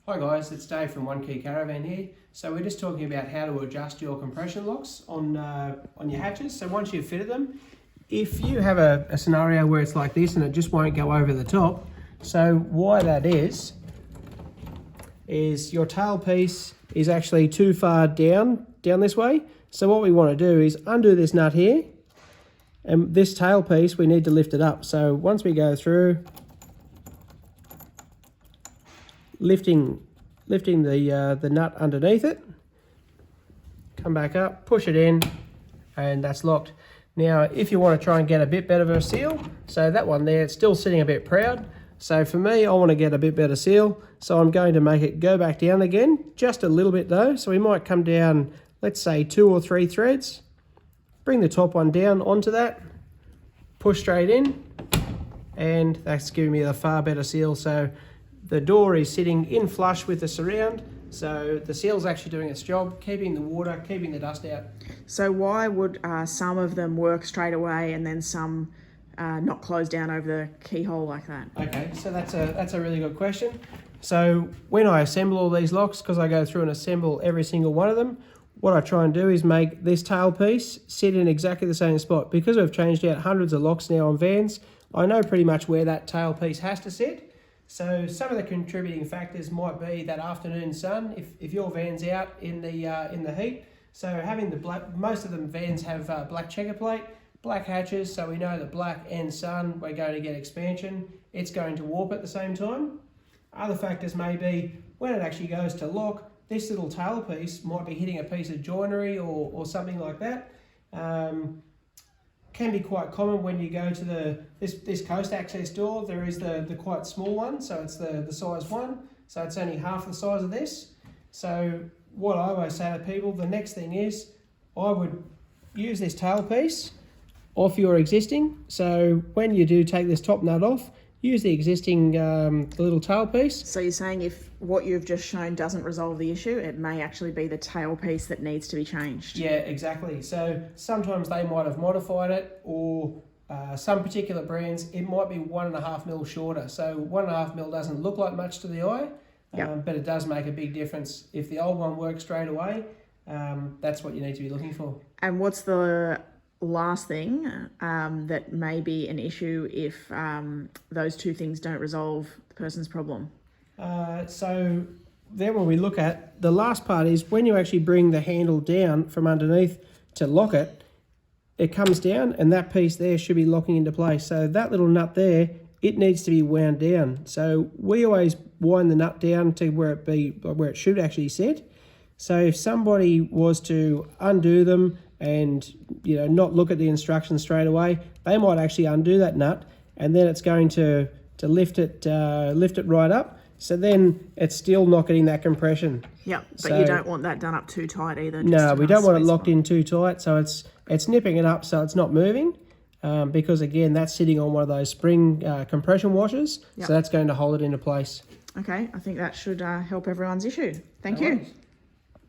Hi guys, it's Dave from One Key Caravan here. So we're just talking about how to adjust your compression locks on your hatches. So once you've fitted them, if you have a scenario where it's like this and it just won't go over the top, so why that is your tailpiece is actually too far down this way. So what we want to do is undo this nut here, and this tailpiece we need to lift it up. So once we go through, lifting the nut underneath it, come back up, push it in, and that's locked. Now if you want to try and get a bit better of a seal, so that one there, it's still sitting a bit proud. So for me, I want to get a bit better seal, so I'm going to make it go back down again, just a little bit though. So we might come down, let's say 2 or 3 threads, bring the top one down onto that, push straight in, and that's giving me a far better seal. So the door is sitting in flush with the surround, so the seal's actually doing its job, keeping the water, keeping the dust out. So why would some of them work straight away and then some not close down over the keyhole like that? Okay, so that's a really good question. So when I assemble all these locks, because I go through and assemble every single one of them, what I try and do is make this tailpiece sit in exactly the same spot. Because we've changed out hundreds of locks now on vans, I know pretty much where that tailpiece has to sit. So some of the contributing factors might be that afternoon sun, if your van's out in the heat. So having the black, most of them vans have black checker plate, black hatches, so we know that black and sun, we're going to get expansion. It's going to warp at the same time. Other factors may be when it actually goes to lock, this little tailpiece might be hitting a piece of joinery or something like that. Can be quite common when you go to this coast access door. There is the quite small one, so it's the size 1, so it's only half the size of this. So what I always say to people, the next thing is I would use this tailpiece off your existing. So when you do take this top nut off, use the existing little tailpiece. So you're saying if what you've just shown doesn't resolve the issue, it may actually be the tailpiece that needs to be changed. Yeah, exactly. So sometimes they might have modified it, or some particular brands, it might be 1.5 mil shorter. So 1.5 mil doesn't look like much to the eye, but it does make a big difference. If the old one works straight away, that's what you need to be looking for. And what's the last thing that may be an issue if those two things don't resolve the person's problem? So then when we look at, the last part is when you actually bring the handle down from underneath to lock it, it comes down and that piece there should be locking into place. So that little nut there, it needs to be wound down. So we always wind the nut down to where it should actually sit. So if somebody was to undo them and not look at the instructions straight away, they might actually undo that nut, and then it's going to lift it right up. So then it's still not getting that compression. Yeah, but you don't want that done up too tight either. No, we don't want it locked in too tight, so it's nipping it up so it's not moving, because again that's sitting on one of those spring compression washers, so that's going to hold it into place. Okay, I think that should help everyone's issue. Thank you.